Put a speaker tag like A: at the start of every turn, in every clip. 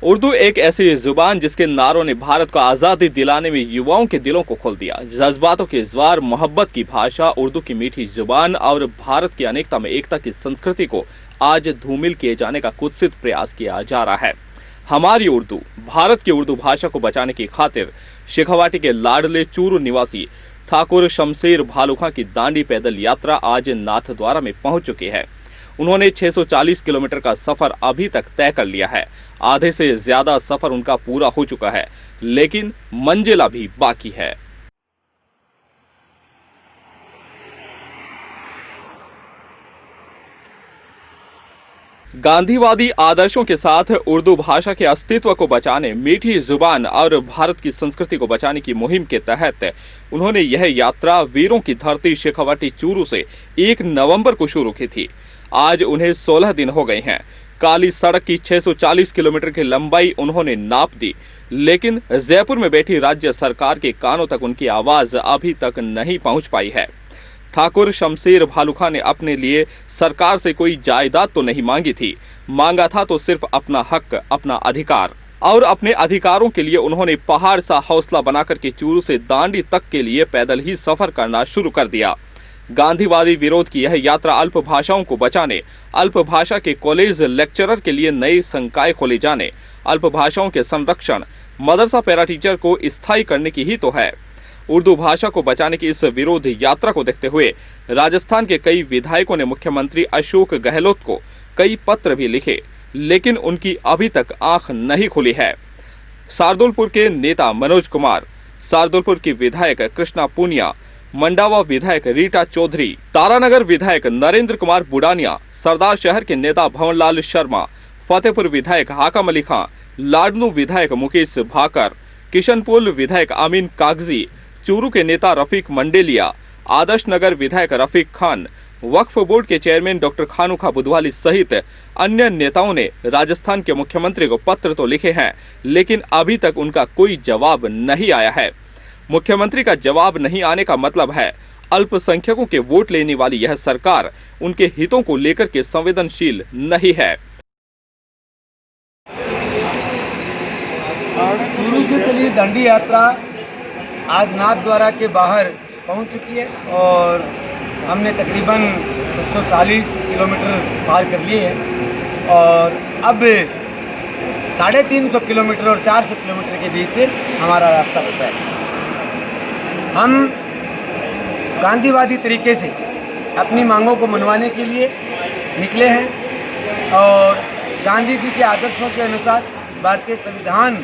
A: उर्दू एक ऐसी जुबान जिसके नारों ने भारत को आजादी दिलाने में युवाओं के दिलों को खोल दिया। जज्बातों के इज़हार, मोहब्बत की भाषा, उर्दू की मीठी जुबान और भारत की अनेकता में एकता की संस्कृति को आज धूमिल किए जाने का कुत्सित प्रयास किया जा रहा है। हमारी उर्दू, भारत की उर्दू भाषा को बचाने की खातिर शेखावाटी के लाडले चूरू निवासी ठाकुर शमशेर भालू खां की दांडी पैदल यात्रा आज नाथद्वारा में पहुंच चुकी है। उन्होंने 640 किलोमीटर का सफर अभी तक तय कर लिया है। आधे से ज्यादा सफर उनका पूरा हो चुका है, लेकिन मंजिल अभी बाकी है। गांधीवादी आदर्शों के साथ उर्दू भाषा के अस्तित्व को बचाने, मीठी जुबान और भारत की संस्कृति को बचाने की मुहिम के तहत उन्होंने यह यात्रा वीरों की धरती शेखावाटी चूरू से 1 नवंबर को शुरू की थी। आज उन्हें 16 दिन हो गए हैं। काली सड़क की 640 किलोमीटर की लंबाई उन्होंने नाप दी, लेकिन जयपुर में बैठी राज्य सरकार के कानों तक उनकी आवाज अभी तक नहीं पहुंच पाई है। ठाकुर शमशेर भालू खां ने अपने लिए सरकार से कोई जायदाद तो नहीं मांगी थी, मांगा था तो सिर्फ अपना हक, अपना अधिकार। और अपने अधिकारों के लिए उन्होंने पहाड़ सा हौसला बनाकर के चूरू से दांडी तक के लिए पैदल ही सफर करना शुरू कर दिया। गांधीवादी विरोध की यह यात्रा अल्प भाषाओं को बचाने, अल्प भाषा के कॉलेज लेक्चरर के लिए नए संकाय खोले जाने, अल्प भाषाओं के संरक्षण, मदरसा पैरा टीचर को स्थायी करने की ही तो है। उर्दू भाषा को बचाने की इस विरोध यात्रा को देखते हुए राजस्थान के कई विधायकों ने मुख्यमंत्री अशोक गहलोत को कई पत्र भी लिखे, लेकिन उनकी अभी तक आंख नहीं खुली है। शार्दुलपुर के नेता मनोज कुमार, शार्दुलपुर की विधायक कृष्णा पूनिया, मंडावा विधायक रीटा चौधरी, तारानगर विधायक नरेंद्र कुमार बुडानिया, सरदार शहर के नेता भवनलाल शर्मा, फतेहपुर विधायक हाकम अली खां, लाडनू विधायक मुकेश भाकर, किशनपुर विधायक अमीन कागजी, चूरू के नेता रफीक मंडेलिया, आदर्श नगर विधायक रफीक खान, वक्फ बोर्ड के चेयरमैन डॉक्टर खानुखा बुधवाली सहित अन्य नेताओं ने राजस्थान के मुख्यमंत्री को पत्र तो लिखे हैं, लेकिन अभी तक उनका कोई जवाब नहीं आया है। मुख्यमंत्री का जवाब नहीं आने का मतलब है अल्पसंख्यकों के वोट लेने वाली यह सरकार उनके हितों को लेकर के संवेदनशील नहीं है।
B: चूरू से चली दांडी यात्रा आज नाथद्वारा के बाहर पहुंच चुकी है और हमने तकरीबन 640 किलोमीटर पार कर लिए हैं और अब 350 किलोमीटर और 400 किलोमीटर के बीच से हमारा रास्ता बचा है। हम गांधीवादी तरीके से अपनी मांगों को मनवाने के लिए निकले हैं और गांधी जी के आदर्शों के अनुसार भारतीय संविधान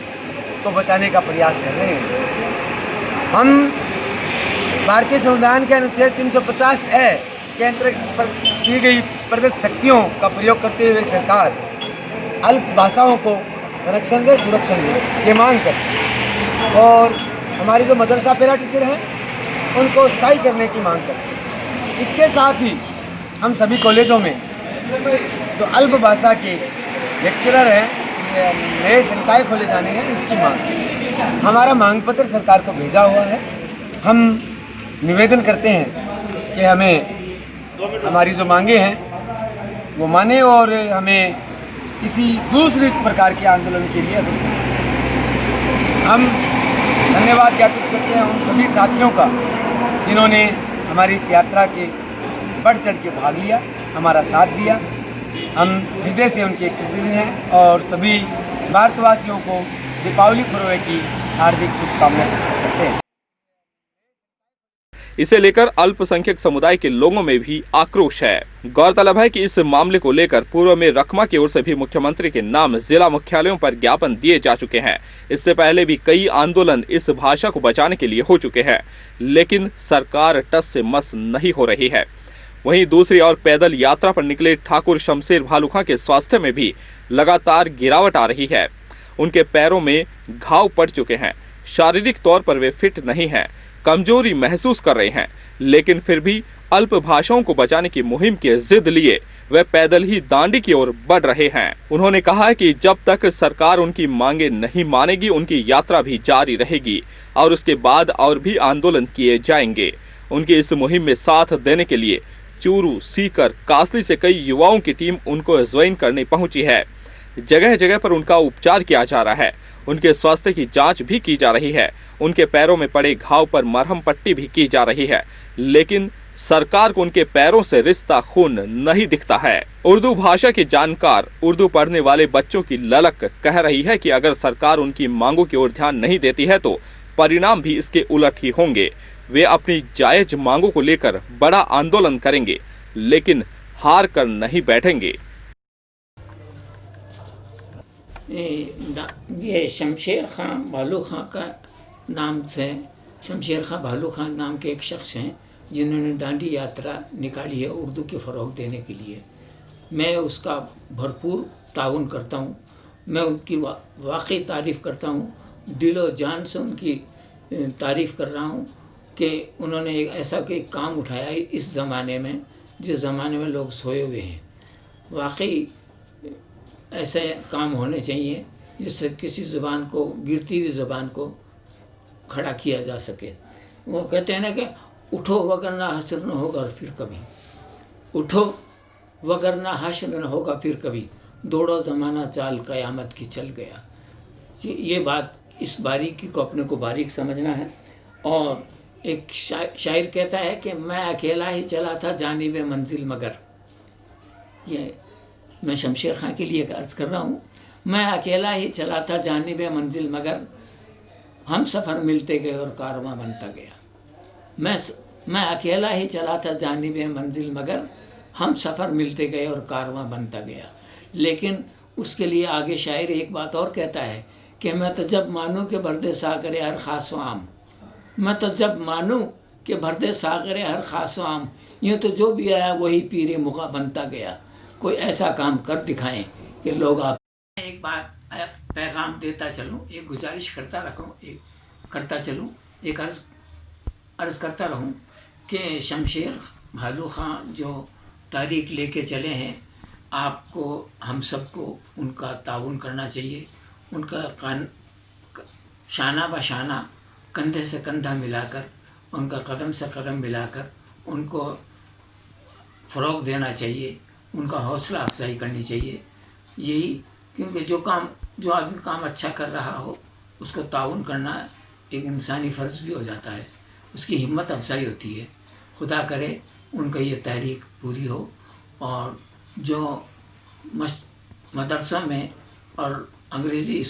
B: को बचाने का प्रयास कर रहे हैं। हम भारतीय संविधान के अनुच्छेद 350 ए के अंतर्गत की गई प्रदत्त शक्तियों का प्रयोग करते हुए सरकार अल्प भाषाओं को संरक्षण दे, सुरक्षण दे ये मांग करती है और हमारे जो मदरसा पैरा टीचर हैं उनको स्थायी करने की मांग करते हैं। इसके साथ ही हम सभी कॉलेजों में जो अल्प भाषा के लेक्चरर हैं, नए संकाय खोले जाने हैं, इसकी मांग। हमारा मांग पत्र सरकार को भेजा हुआ है। हम निवेदन करते हैं कि हमें हमारी जो मांगे हैं वो माने और हमें किसी दूसरी प्रकार के आंदोलन के लिए अग्रसर करें। हम धन्यवाद ज्ञापित करते हैं उन सभी साथियों का जिन्होंने हमारी इस यात्रा के बढ़ चढ़ के भाग लिया, हमारा साथ दिया। हम हृदय से उनके कृतज्ञ हैं और सभी भारतवासियों को दीपावली पर्व की हार्दिक शुभकामनाएं पेश करते हैं।
A: इसे लेकर अल्पसंख्यक समुदाय के लोगों में भी आक्रोश है। गौरतलब है कि इस मामले को लेकर पूर्व में रकमा की ओर से भी मुख्यमंत्री के नाम जिला मुख्यालयों पर ज्ञापन दिए जा चुके हैं। इससे पहले भी कई आंदोलन इस भाषा को बचाने के लिए हो चुके हैं, लेकिन सरकार टस से मस नहीं हो रही है। वहीं दूसरी ओर पैदल यात्रा पर निकले ठाकुर शमशेर भालू खां के स्वास्थ्य में भी लगातार गिरावट आ रही है। उनके पैरों में घाव पड़ चुके हैं। शारीरिक तौर पर वे फिट नहीं हैं, कमजोरी महसूस कर रहे हैं, लेकिन फिर भी अल्प भाषाओं को बचाने की मुहिम के जिद लिए वे पैदल ही दांडी की ओर बढ़ रहे हैं। उन्होंने कहा कि जब तक सरकार उनकी मांगे नहीं मानेगी, उनकी यात्रा भी जारी रहेगी और उसके बाद और भी आंदोलन किए जाएंगे। उनकी इस मुहिम में साथ देने के लिए चूरू, सीकर, कासली से कई युवाओं की टीम उनको ज्वाइन करने पहुंची है। जगह जगह पर उनका उपचार किया जा रहा है। उनके स्वास्थ्य की जांच भी की जा रही है। उनके पैरों में पड़े घाव पर मरहम पट्टी भी की जा रही है, लेकिन सरकार को उनके पैरों से रिश्ता खून नहीं दिखता है। उर्दू भाषा के जानकार उर्दू पढ़ने वाले बच्चों की ललक कह रही है कि अगर सरकार उनकी मांगों की ओर ध्यान नहीं देती है तो परिणाम भी इसके उलट ही होंगे। वे अपनी जायज मांगों को लेकर बड़ा आंदोलन करेंगे, लेकिन हार कर नहीं बैठेंगे।
C: ये शमशेर खां भालू खां का नाम से, शमशेर खां भालू खां नाम के एक शख्स हैं जिन्होंने दांडी यात्रा निकाली है उर्दू के फ़रोग़ देने के लिए। मैं उसका भरपूर ताउन करता हूँ। मैं उनकी वाकई तारीफ़ करता हूँ, दिलो जान से उनकी तारीफ़ कर रहा हूँ कि उन्होंने एक ऐसा कोई काम उठाया है इस ज़माने में जिस ज़माने में लोग सोए हुए हैं। वाकई ऐसे काम होने चाहिए जिससे किसी ज़बान को, गिरती हुई ज़बान को खड़ा किया जा सके। वो कहते हैं ना कि उठो वगरना हश्र न होगा फिर कभी, उठो वगरना हश्र न होगा फिर कभी, दौड़ो ज़माना चाल क़यामत की चल गया। ये बात, इस बारीकी को अपने को बारीक समझना है। और एक शायर कहता है कि मैं अकेला ही चला था जानिब मंजिल मगर, ये मैं शमशेर खां के लिए अर्ज़ कर रहा हूँ। मैं अकेला ही चला था जानिब मंजिल मगर, हम सफ़र मिलते गए और कारवां बनता गया। मैं अकेला ही चला था जानिब मंजिल मगर, हम सफ़र मिलते गए और कारवां बनता गया। लेकिन उसके लिए आगे शायर एक बात और कहता है कि मैं तो जब मानूँ कि भरदे सागरे हर ख़ास व आम, मैं तो जब मानूँ कि भरदे सागरे हर ख़ास व आम, यूँ तो जो भी आया वही पीरे मुगा बनता गया। कोई ऐसा काम कर दिखाएं कि लोग आप। एक बात पैगाम देता चलूँ, एक गुजारिश करता चलूँ, एक अर्ज़ करता रहूँ कि शमशेर भालू खां जो तारीख लेके चले हैं, आपको, हम सबको उनका ताउन करना चाहिए। उनका शाना ब शाना, कंधे से कंधा मिलाकर, उनका कदम से कदम मिलाकर उनको फ़रोग़ देना चाहिए, उनका हौसला अफजाई करनी चाहिए। यही, क्योंकि जो आदमी काम अच्छा कर रहा हो उसको ताउन करना एक इंसानी फ़र्ज़ भी हो जाता है, उसकी हिम्मत अफजाई होती है। खुदा करे उनका ये तहरीक पूरी हो और जो मदरसों में और अंग्रेज़ी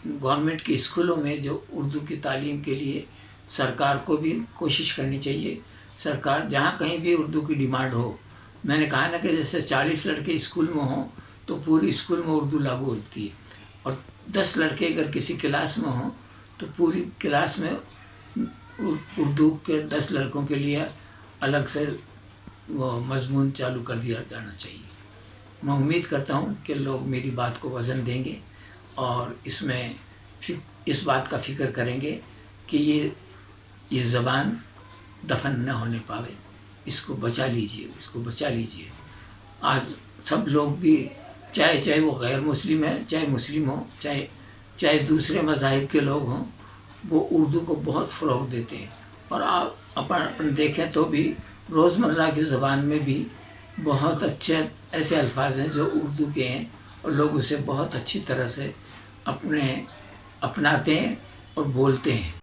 C: गवर्नमेंट के स्कूलों में जो उर्दू की तालीम के लिए सरकार को भी कोशिश करनी चाहिए। सरकार जहाँ कहीं भी उर्दू की डिमांड हो, मैंने कहा ना कि जैसे 40 लड़के स्कूल में हों तो पूरी स्कूल में उर्दू लागू होती है, और 10 लड़के अगर किसी क्लास में हों तो पूरी क्लास में उर्दू के 10 लड़कों के लिए अलग से वो मजमून चालू कर दिया जाना चाहिए। मैं उम्मीद करता हूँ कि लोग मेरी बात को वज़न देंगे और इसमें इस बात का फ़िक्र करेंगे कि ये ज़बान दफन न होने पावे, इसको बचा लीजिए। आज सब लोग भी, चाहे वो गैर मुस्लिम है, चाहे मुस्लिम हो, चाहे दूसरे मज़ाहिब के लोग हों, वो उर्दू को बहुत फ़रोग़ देते हैं। और आप अपन देखें तो भी रोज़मर्रा की ज़बान में भी बहुत अच्छे ऐसे अल्फाज हैं जो उर्दू के हैं और लोग उसे बहुत अच्छी तरह से अपनाते हैं और बोलते हैं।